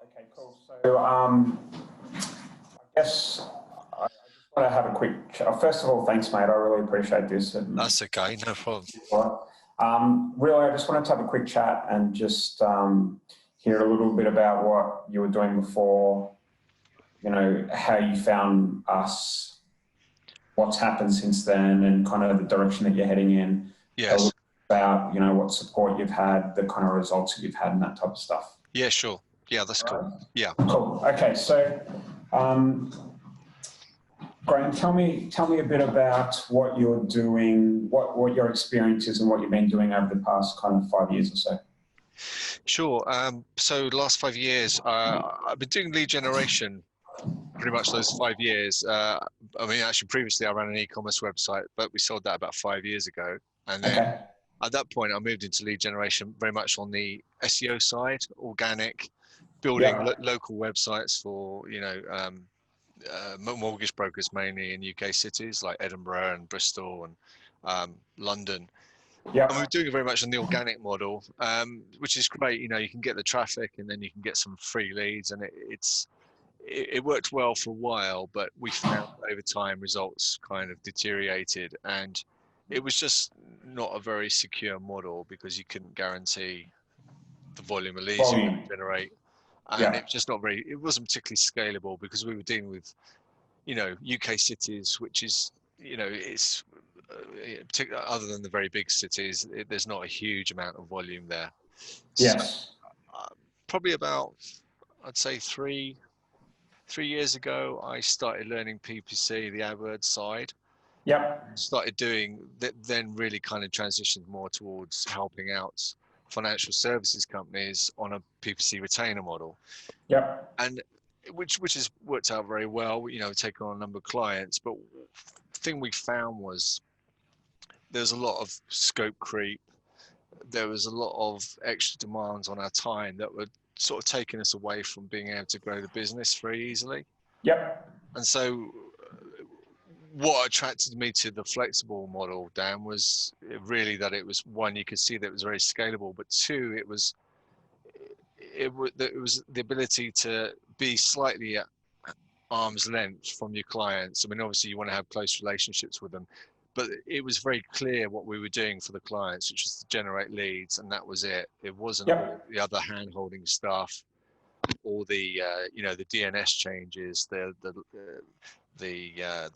Okay, cool. So I guess I just want to have a quick chat. First of all, thanks, mate. I really appreciate this. And That's okay, no problem. really, I just wanted to have a quick chat and just hear a little bit about what you were doing before, how you found us, what's happened since then, and kind of the direction that you're heading in. Yes. About, what support you've had, the kind of results that you've had and that type of stuff. Yeah, sure. Yeah, that's cool. Yeah. Cool. Okay, so Graham, tell me a bit about what you're doing, what your experience is and what you've been doing over the past kind of 5 years or so. Sure. So the last 5 years, I've been doing lead generation pretty much those 5 years. Actually, previously I ran an e-commerce website, but we sold that about 5 years ago. And then at that point, I moved into lead generation very much on the SEO side, organic, building local websites for, mortgage brokers mainly in UK cities like Edinburgh and Bristol and London. Yeah. And we're doing it very much on the organic model, which is great. You can get the traffic and then you can get some free leads, and it worked well for a while, but we found over time results kind of deteriorated, and it was just not a very secure model because you couldn't guarantee the volume of leads you could generate. And it's just it wasn't particularly scalable because we were dealing with, UK cities, which is, it's other than the very big cities, there's not a huge amount of volume there. Yes. So, probably about, I'd say 3 years ago, I started learning PPC, the AdWords side. Yep. Started doing that, then really kind of transitioned more towards helping out financial services companies on a PPC retainer model. Yep. And which has worked out very well, taking on a number of clients. But the thing we found was there's a lot of scope creep. There was a lot of extra demands on our time that were sort of taking us away from being able to grow the business very easily. Yep. And so what attracted me to the Flexxable model, Dan, was really that it was, one, you could see that it was very scalable, but two, it was the ability to be slightly at arm's length from your clients. I mean, obviously you want to have close relationships with them, but it was very clear what we were doing for the clients, which was to generate leads, and that was it. It wasn't all the other hand-holding stuff, all the the DNS changes, the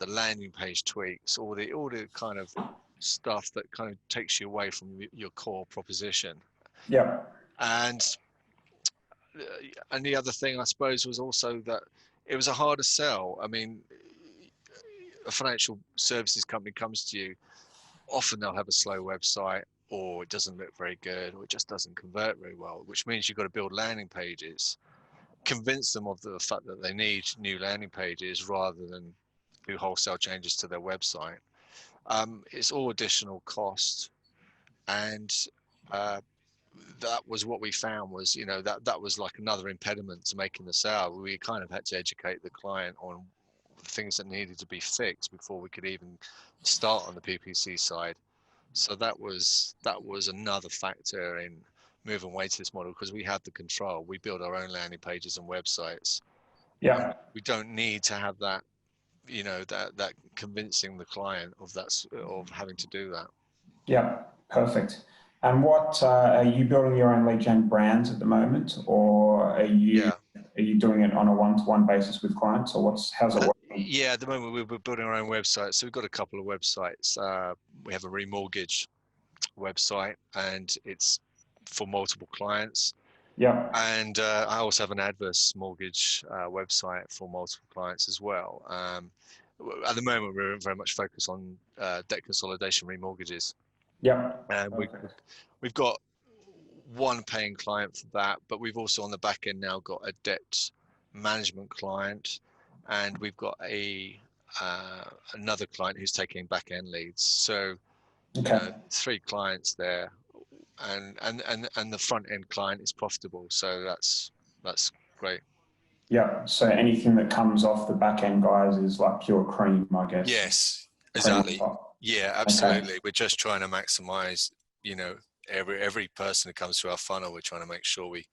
landing page tweaks, all the kind of stuff that kind of takes you away from your core proposition. Yeah. And the other thing, I suppose, was also that it was a harder sell. I mean, a financial services company comes to you, often they'll have a slow website, or it doesn't look very good, or it just doesn't convert very well, which means you've got to build landing pages, convince them of the fact that they need new landing pages rather than do wholesale changes to their website. It's all additional cost, and that was what we found was, that was like another impediment to making the sale. We kind of had to educate the client on the things that needed to be fixed before we could even start on the PPC side. So that was another factor in moving away to this model, because we have the control. We build our own landing pages and websites. Yeah. We don't need to have that, that convincing the client of having to do that. Yeah, perfect. And what are you building your own lead gen brands at the moment, or are you doing it on a one-to-one basis with clients, or how's it working? Yeah, at the moment we're building our own website. So we've got a couple of websites. We have a remortgage website, and it's for multiple clients. Yeah. And I also have an adverse mortgage website for multiple clients as well. At the moment, we're very much focused on debt consolidation remortgages. Yeah. And we've got one paying client for that, but we've also on the back end now got a debt management client, and we've got another client who's taking back end leads. So 3 clients there, and the front end client is profitable. So that's great. Yeah. So anything that comes off the back end, guys, is like pure cream, I guess. Yes, exactly. Yeah, absolutely. We're just trying to maximize, every person who comes through our funnel. We're trying to make sure we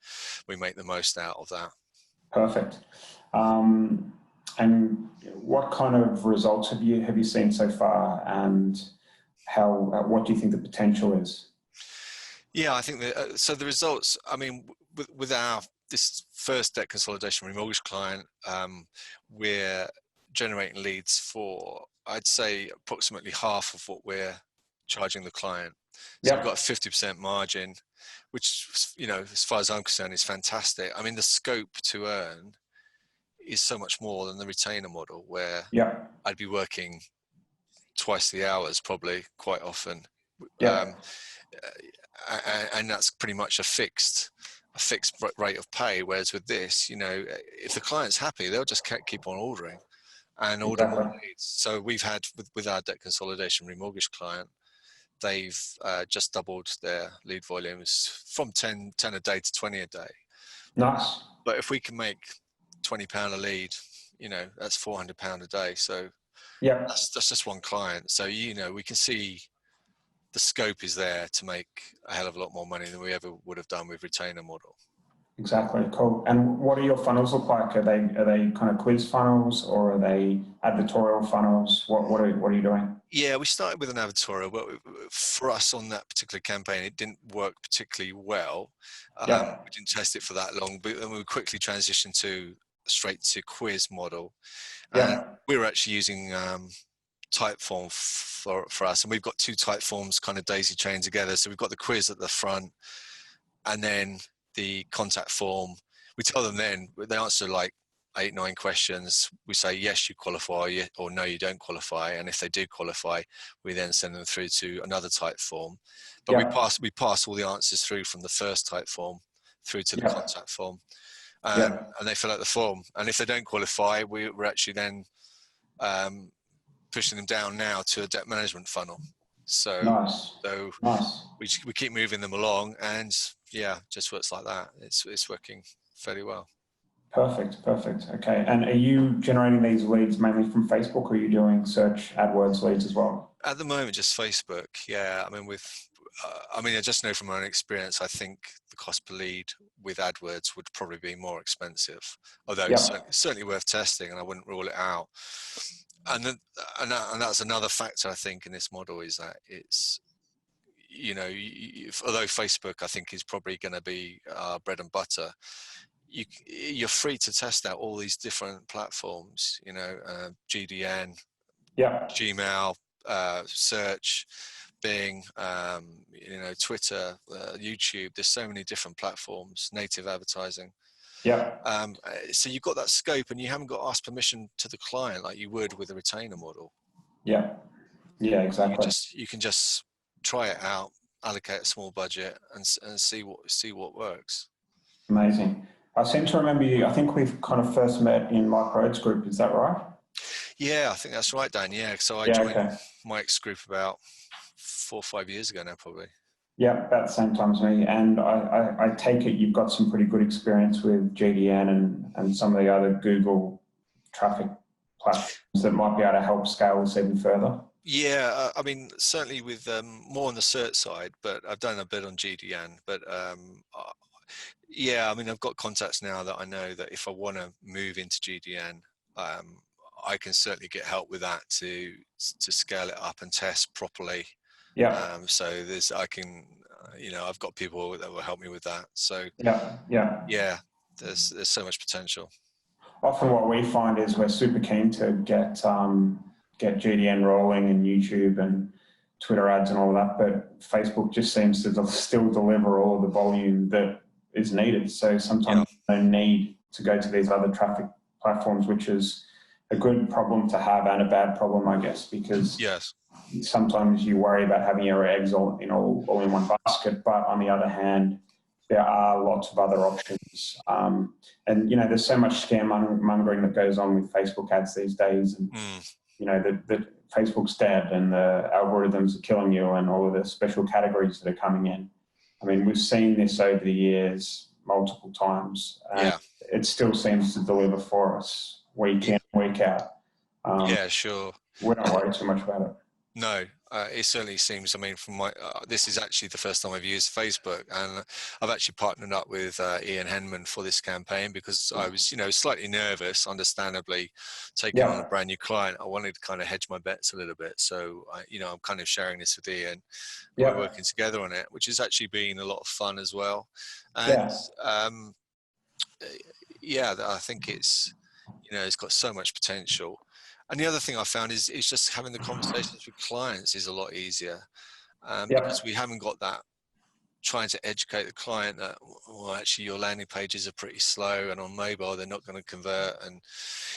make the most out of that. Perfect. And what kind of results have you seen so far, and what do you think the potential is? Yeah, I think that, so the results, I mean, with this first debt consolidation remortgage client, we're generating leads for, I'd say, approximately half of what we're charging the client. So we've got a Yep. 50% margin, which, as far as I'm concerned, is fantastic. I mean, the scope to earn is so much more than the retainer model, where Yep. I'd be working twice the hours probably quite often. Yep. And that's pretty much a fixed rate of pay. Whereas with this, if the client's happy, they'll just keep on ordering and order more Exactly. leads. So we've had with our debt consolidation remortgage client, they've just doubled their lead volumes from 10 a day to 20 a day. Nice. But if we can make £20 a lead, that's £400 a day. So Yep. that's just one client. So, we can see the scope is there to make a hell of a lot more money than we ever would have done with retainer model. Exactly. Cool. And what do your funnels look like? Are they kind of quiz funnels, or are they advertorial funnels? What are you doing? Yeah, we started with an advertorial, but for us on that particular campaign, it didn't work particularly well. Yeah. We didn't test it for that long, but then we quickly transitioned to straight to quiz model. And Yeah. we were actually using Typeform for us, and we've got two Typeforms kind of daisy chained together. So we've got the quiz at the front, and then the contact form. We tell them then, they answer like 8-9 questions. We say yes, you qualify, or no, you don't qualify. And if they do qualify, we then send them through to another type form. But Yeah. we pass all the answers through from the first type form through to the Yeah. contact form, Yeah. and they fill out the form. And if they don't qualify, we're actually then pushing them down now to a debt management funnel. So Nice. Nice. we keep moving them along, and yeah, just works like that. It's working fairly well. Perfect. Perfect. Okay. And are you generating these leads mainly from Facebook, or are you doing search AdWords leads as well? At the moment, just Facebook. Yeah, I mean, I just know from my own experience, I think the cost per lead with AdWords would probably be more expensive, although it's Yeah. certainly worth testing, and I wouldn't rule it out. And that's another factor I think in this model, is that it's, although Facebook I think is probably going to be bread and butter, you're free to test out all these different platforms, GDN, Yeah. Gmail, search, Bing, Twitter, YouTube. There's so many different platforms, native advertising. Yeah. So you've got that scope, and you haven't got to ask permission to the client like you would with a retainer model. Yeah. Yeah. Exactly. You can just try it out, allocate a small budget, and see what works. Amazing. I seem to remember you. I think we've kind of first met in Mike Rhodes' group. Is that right? Yeah, I think that's right, Dan. Yeah, so I Yeah. joined Okay. Mike's group about 4 or 5 years ago now, probably. Yeah, about the same time as me. And I take it you've got some pretty good experience with GDN and some of the other Google traffic platforms that might be able to help scale this even further. Yeah, I mean, certainly with more on the search side, but I've done a bit on GDN. But yeah, I mean, I've got contacts now that I know that if I want to move into GDN, I can certainly get help with that to scale it up and test properly. Yeah. So I've got people that will help me with that. So Yeah. Yeah. yeah, there's so much potential. Often what we find is we're super keen to get GDN rolling and YouTube and Twitter ads and all of that, but Facebook just seems to still deliver all of the volume that is needed. So sometimes you don't need to go to these other traffic platforms, which is a good problem to have and a bad problem, I guess, because Yes. sometimes you worry about having your eggs all in one basket, but on the other hand, there are lots of other options. And, there's so much scaremongering that goes on with Facebook ads these days. And, that Facebook's dead and the algorithms are killing you and all of the special categories that are coming in. I mean, we've seen this over the years multiple times. And it still seems to deliver for us week in, week out. Yeah, sure. We don't worry too much about it. No, It certainly seems. I mean, from my this is actually the first time I've used Facebook, and I've actually partnered up with Ian Henman for this campaign because I was, slightly nervous, understandably, taking on a Yeah, brand new client. I wanted to kind of hedge my bets a little bit, so I'm kind of sharing this with Ian. We're yeah, working together on it, which has actually been a lot of fun as well, and yeah, yeah, I think it's got so much potential. And the other thing I found is just having the conversations with clients is a lot easier, yeah. because we haven't got that trying to educate the client that, well, actually your landing pages are pretty slow and on mobile they're not going to convert. And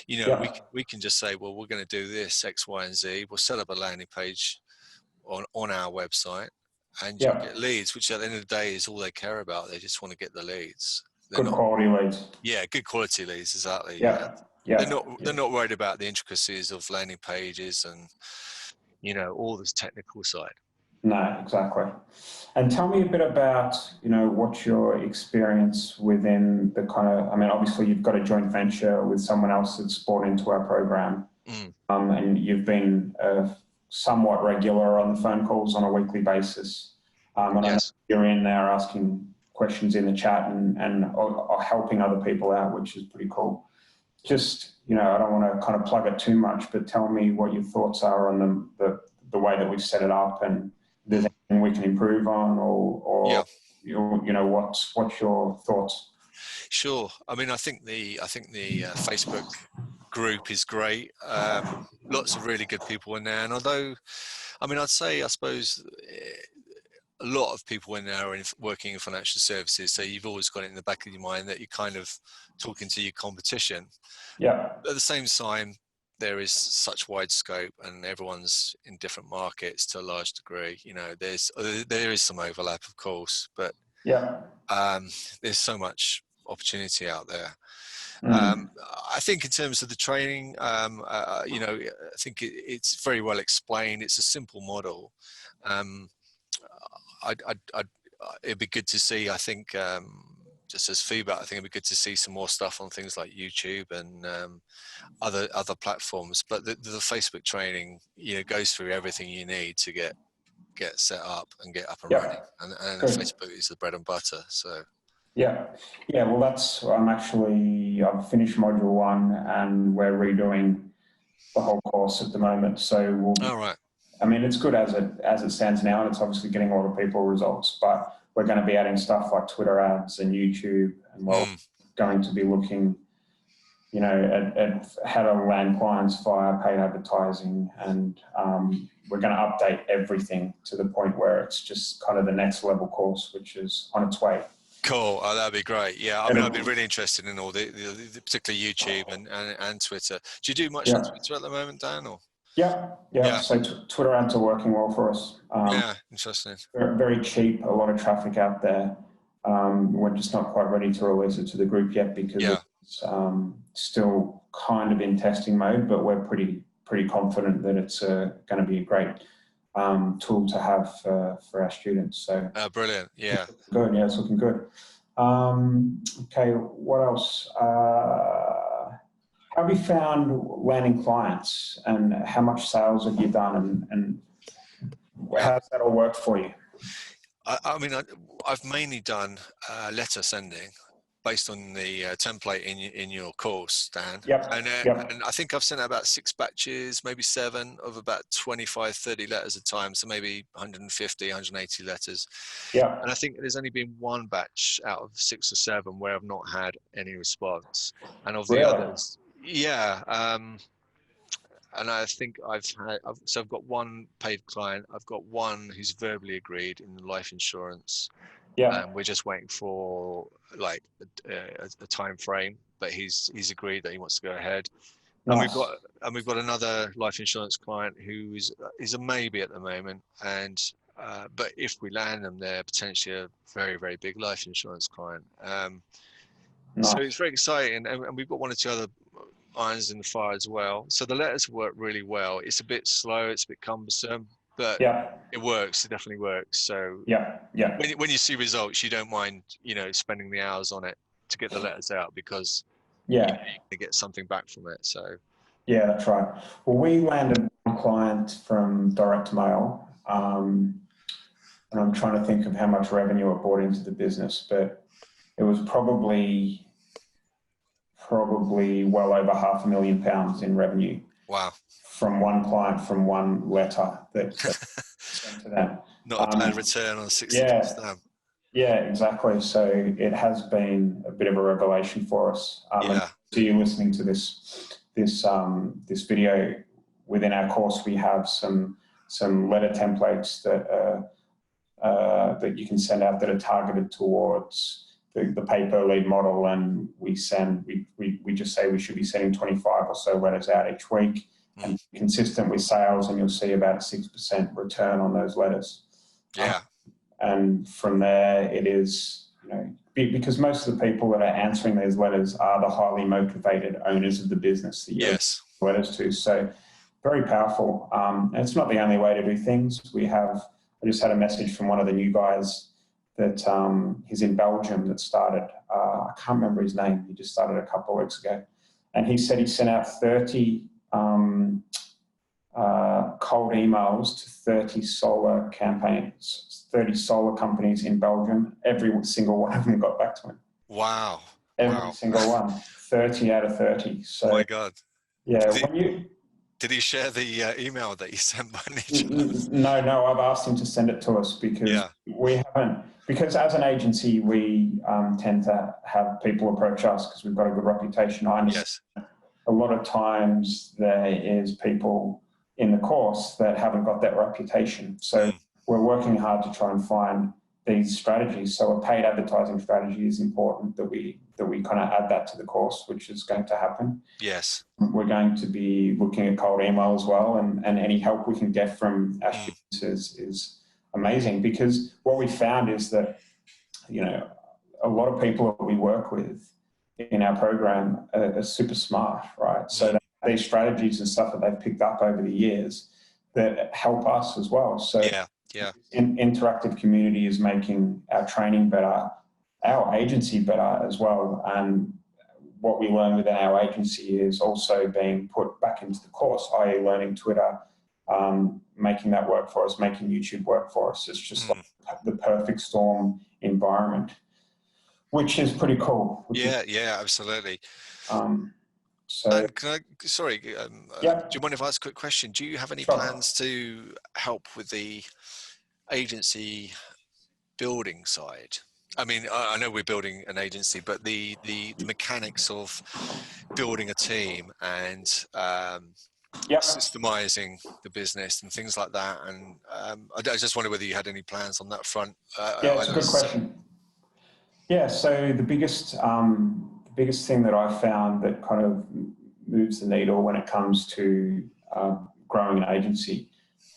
Yeah, we can just say, well, we're going to do this X, Y, and Z. We'll set up a landing page on our website, and you'll yeah. get leads, which at the end of the day is all they care about. They just want to get the leads. They're Good not, quality leads. yeah, good quality leads, exactly. Yeah, Yeah, yeah, they're not worried about the intricacies of landing pages and all this technical side. no, exactly. And tell me a bit about, what's your experience within the kind of, I mean, obviously you've got a joint venture with someone else that's bought into our program, Mm, and you've been somewhat regular on the phone calls on a weekly basis. And I know yes, you're in there asking questions in the chat and or helping other people out, which is pretty cool. Just, I don't want to kind of plug it too much, but tell me what your thoughts are on the way that we've set it up, and if there's mm, anything we can improve on, yeah, or what's your thoughts? sure. I mean, I think the Facebook group is great. Lots of really good people in there, and although, I mean, I suppose a lot of people in there are working in financial services, so you've always got it in the back of your mind that you're kind of talking to your competition. Yeah, At the same time, there is such wide scope, and everyone's in different markets to a large degree. There is some overlap, of course, but yeah, um, there's so much opportunity out there. mm, I think in terms of the training, I think it's very well explained. It's a simple model. Um, it'd be good to see. I think, just as feedback, I think it'd be good to see some more stuff on things like YouTube and other platforms. But the Facebook training, goes through everything you need to get set up and get up and yeah, running. And good. Facebook is the bread and butter. So, Yeah, yeah. Well, I've finished module one, and we're redoing the whole course at the moment. So we'll be, all right. I mean, it's good as it stands now, and it's obviously getting a lot of people results. But we're going to be adding stuff like Twitter ads and YouTube, and we're Mm, going to be looking, at how to land clients via paid advertising, and we're going to update everything to the point where it's just kind of the next level course, which is on its way. cool. Oh, that'd be great. Yeah. I mean, I'd be It'll, really interested in all the particularly YouTube and Twitter. Do you do much on yeah, Twitter at the moment, Dan? Or yeah, yeah. yeah, So Twitter ads are working well for us. yeah, interesting. Very, very cheap, a lot of traffic out there. We're just not quite ready to release it to the group yet because Yeah. it's still kind of in testing mode, but we're pretty confident that it's going to be a great tool to have for our students. So Brilliant. Yeah. good, yeah, it's looking good. Okay, what else? How have you found landing clients, and how much sales have you done, and Yeah. how's that all worked for you? I mean, I've mainly done letter sending based on the template in your course, Dan. Yep, yep, And I think I've sent out about 6 batches, maybe 7 of about 25, 30 letters a time. So maybe 150, 180 letters. yep. And I think there's only been 1 batch out of 6 or 7 where I've not had any response. And of the Really? others, yeah. And I think I've got 1 paid client. I've got 1 who's verbally agreed in life insurance, Yeah. and we're just waiting for like a time frame. But he's agreed that he wants to go ahead. And Nice. we've got another life insurance client who is a maybe at the moment. And but if we land them, they're potentially a very, very big life insurance client. So it's Nice. very exciting, and we've got 1 or 2 other irons in the fire as well. So the letters work really well. It's a bit slow, it's a bit cumbersome, but Yeah. it works. It definitely works. So Yeah. Yeah. when you see results, you don't mind, spending the hours on it to get the letters out because Yeah. you get something back from it. So Yeah, that's right. Well, we landed one client from direct mail, and I'm trying to think of how much revenue it brought into the business, but it was probably well over £500,000 in revenue. Wow. From one client, from one letter that sent to them. Not a bad return on a 60 stamp. Yeah, exactly. So it has been a bit of a revelation for us. And so you're listening to this video. Within our course, we have some letter templates that you can send out that are targeted towards the pay per lead model, and we just say we should be sending 25 or so letters out each week, and consistent with sales, and you'll see about a 6% return on those letters. Yeah. And from there, it is, because most of the people that are answering these letters are the highly motivated owners of the business that you're letters to. So very powerful. And it's not the only way to do things. I just had a message from one of the new guys that he's in Belgium that started, I can't remember his name. He just started a couple of weeks ago. And he said he sent out 30 cold emails to 30 solar campaigns, 30 solar companies in Belgium. Every single one of them got back to him. Wow. Every single one. 30 out of 30. So, oh my God. Yeah. Did he share the email that you sent by any chance? No, I've asked him to send it to us because we haven't, because as an agency, we tend to have people approach us because we've got a good reputation. I understand. A lot of times there is people in the course that haven't got that reputation. So we're working hard to try and find these strategies. So a paid advertising strategy is important that we kind of add that to the course, which is going to happen. Yes. We're going to be looking at cold email as well, and any help we can get from our students is amazing, because what we found is that, a lot of people that we work with in our program are super smart, right? So these strategies and stuff that they've picked up over the years that help us as well. So interactive community is making our training better, our agency better as well. And what we learn within our agency is also being put back into the course, i.e. learning Twitter, making that work for us, making YouTube work for us. It's just like the perfect storm environment, which is pretty cool. Yeah, absolutely. So, and do you mind if I ask a quick question? Do you have any plans to help with the agency building side? I mean, I know we're building an agency, but the mechanics of building a team and systemizing the business and things like that. And I just wonder whether you had any plans on that front. It's a good question. Yeah, so the biggest thing that I found that kind of moves the needle when it comes to growing an agency.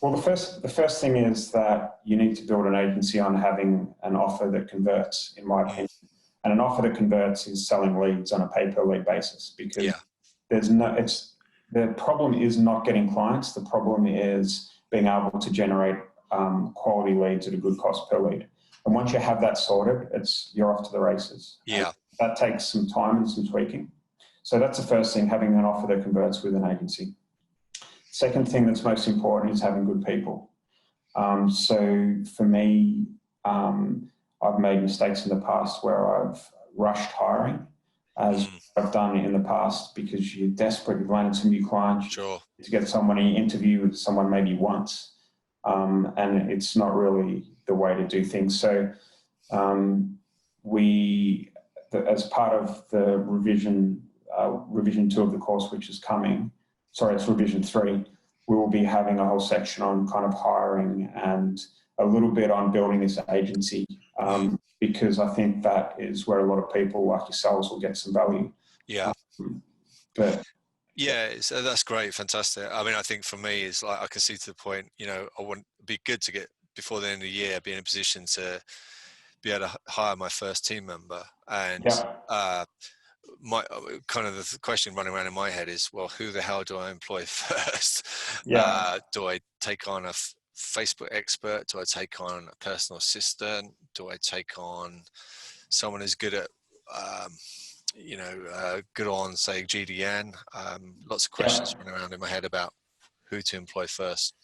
Well, the first thing is that you need to build an agency on having an offer that converts, in my opinion. And an offer that converts is selling leads on a pay per lead basis, because the problem is not getting clients. The problem is being able to generate quality leads at a good cost per lead. And once you have that sorted, you're off to the races. Yeah. That takes some time and some tweaking. So that's the first thing, having an offer that converts with an agency. Second thing that's most important is having good people. So for me, I've made mistakes in the past where I've rushed hiring, as I've done in the past, because you're desperate, you've landed some new clients, to get someone in interview with someone maybe once, and it's not really the way to do things. So as part of the revision 2 of the course, which is coming, it's revision 3, we will be having a whole section on kind of hiring and a little bit on building this agency, because I think that is where a lot of people like yourselves will get some value. Yeah. So that's great. Fantastic. I mean, I think for me, it's like, I can see to the point, I want to be good to get before the end of the year, be in a position to be able to hire my first team member. And my kind of the question running around in my head is, well, who the hell do I employ first? Do I take on a Facebook expert? Do I take on a personal assistant? Do I take on someone who's good at, good on, say, GDN? Lots of questions running around in my head about who to employ first?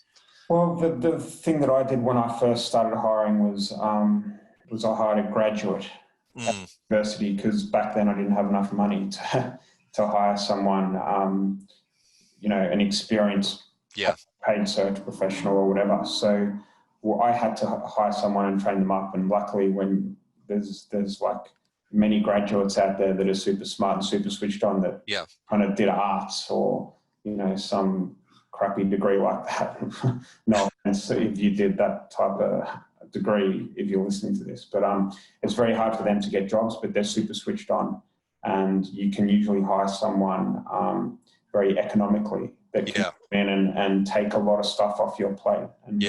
Well, the thing that I did when I first started hiring was I hired a graduate at university, because back then I didn't have enough money to hire someone, an experienced paid search professional or whatever. So I had to hire someone and train them up. And luckily, when there's like many graduates out there that are super smart and super switched on, that kind of did arts or, some crappy degree like that. No offense if you did that type of degree, if you're listening to this, but it's very hard for them to get jobs, but they're super switched on, and you can usually hire someone very economically that can come in and take a lot of stuff off your plate. And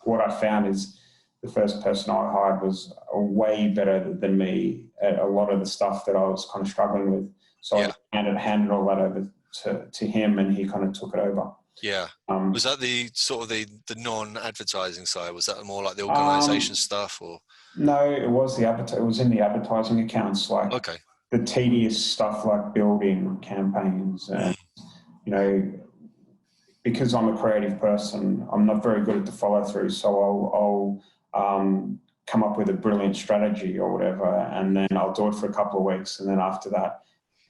what I found is the first person I hired was way better than me at a lot of the stuff that I was kind of struggling with. So I handed all that over to him, and he kind of took it over. Yeah. Was that the sort of the non-advertising side? Was that more like the organisation stuff, or? No, it was it was in the advertising accounts, like the tedious stuff like building campaigns and, because I'm a creative person, I'm not very good at the follow through. So I'll come up with a brilliant strategy or whatever, and then I'll do it for a couple of weeks. And then after that,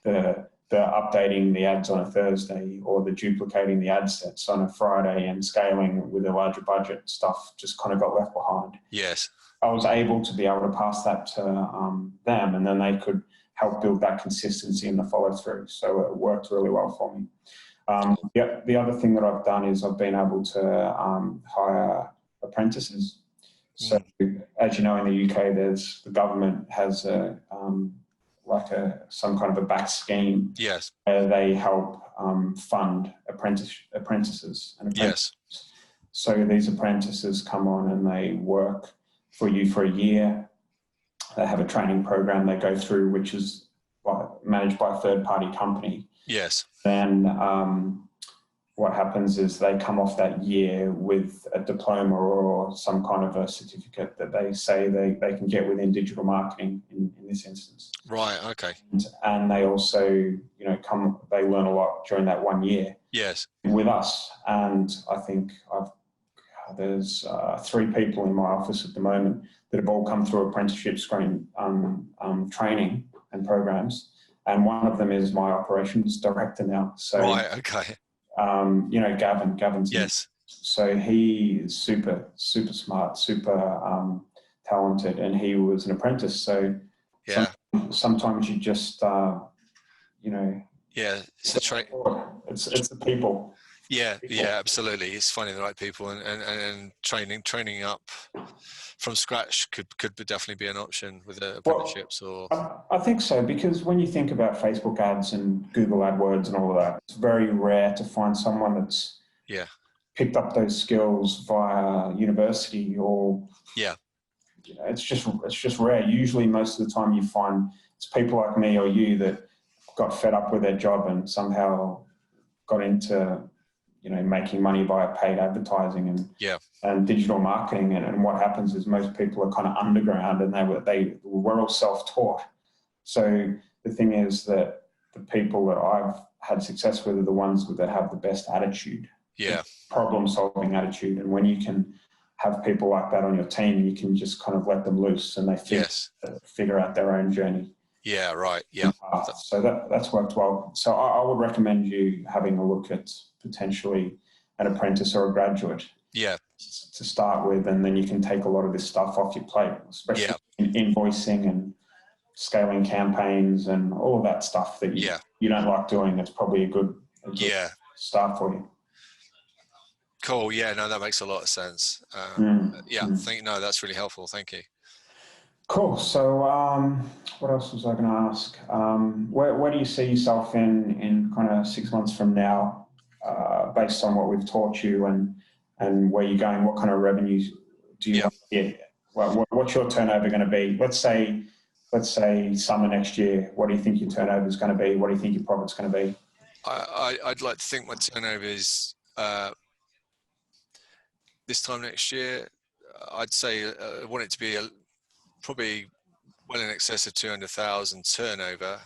the updating the ads on a Thursday, or the duplicating the ad sets on a Friday and scaling with a larger budget stuff just kind of got left behind. Yes. I was able to be able to pass that to them, and then they could help build that consistency in the follow through. So it worked really well for me. The other thing that I've done is I've been able to hire apprentices. So as you know, in the UK, the government has some kind of a back scheme. Yes. Where they help fund apprentices. So these apprentices come on and they work for you for a year. They have a training program they go through, which is managed by a third-party company. Yes. Then what happens is they come off that year with a diploma or some kind of a certificate that they say they can get within digital marketing in this instance. Right, okay. And they also, they learn a lot during that 1 year. Yes. With us. And I think there's 3 people in my office at the moment that have all come through apprenticeship training and programs. And one of them is my operations director now. So, right, okay. Gavin's. Yes. So he is super, super smart, super talented, and he was an apprentice. So sometimes you just, it's the people. Yeah, absolutely. It's finding the right people and training up from scratch could definitely be an option with apprenticeships. I think so, because when you think about Facebook ads and Google AdWords and all of that, it's very rare to find someone that's picked up those skills via university or it's just rare. Usually, most of the time, you find it's people like me or you that got fed up with their job and somehow got into making money via paid advertising and digital marketing. And what happens is most people are kind of underground, and they were all self-taught. So the thing is that the people that I've had success with are the ones that have the best attitude, problem-solving attitude. And when you can have people like that on your team, you can just kind of let them loose and they figure out their own journey. Yeah, right. Yeah. So that's worked well. So I would recommend you having a look at potentially an apprentice or a graduate. Yeah. To start with, and then you can take a lot of this stuff off your plate, especially in invoicing and scaling campaigns and all of that stuff that you don't like doing. That's probably a good start for you. Cool. Yeah, no, that makes a lot of sense. That's really helpful. Thank you. Cool. So what else was I going to ask? Where do you see yourself in kind of 6 months from now, based on what we've taught you and where you're going? What kind of revenues do you want to get? What's your turnover going to be? Let's say summer next year. What do you think your turnover is going to be? What do you think your profit's going to be? I'd like to think my turnover is this time next year. I'd say I want it to be probably well in excess of 200,000 turnover.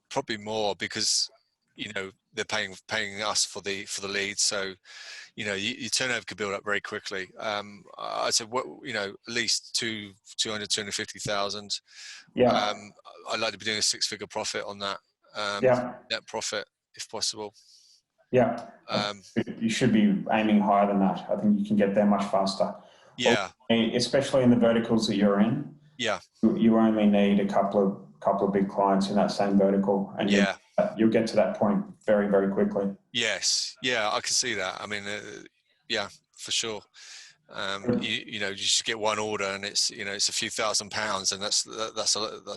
Probably more, because you know, they're paying us for the leads. So, you know, your turnover could build up very quickly. I said, what, you know, at least 250,000. Yeah. I'd like to be doing a 6-figure profit on that, Yeah. net profit if possible. Yeah. You should be aiming higher than that. I think you can get there much faster. Yeah. Especially in the verticals that you're in. Yeah. You only need a couple of big clients in that same vertical, and Yeah. you'll get to that point very, very quickly. Yes. Yeah, I can see that. I mean, yeah, for sure. You know, you just get one order, and it's, you know, it's a few £1,000s, and that's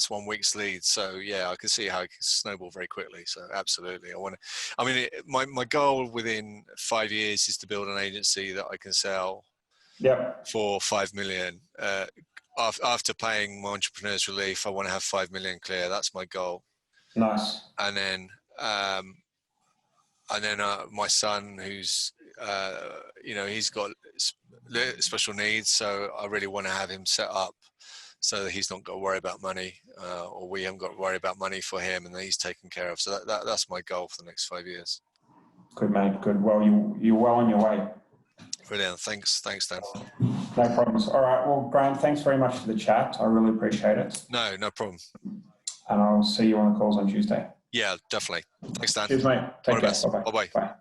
1 week's lead. So yeah, I can see how it can snowball very quickly. So absolutely, my goal within 5 years is to build an agency that I can sell for 5 million. After paying my entrepreneurs relief, I want to have 5 million clear. That's my goal. Nice. And then my son, who's you know, he's got special needs, so I really want to have him set up so that he's not got to worry about money, or we haven't got to worry about money for him, and that he's taken care of. So that's my goal for the next 5 years. Good, mate. Good. Well, you're well on your way. Brilliant. Thanks, Dan. No problems. All right. Well, Graham, thanks very much for the chat. I really appreciate it. No problem. And I'll see you on the calls on Tuesday. Yeah, definitely. Thanks, Dan. Cheers, mate. Take care. Bye-bye. Bye.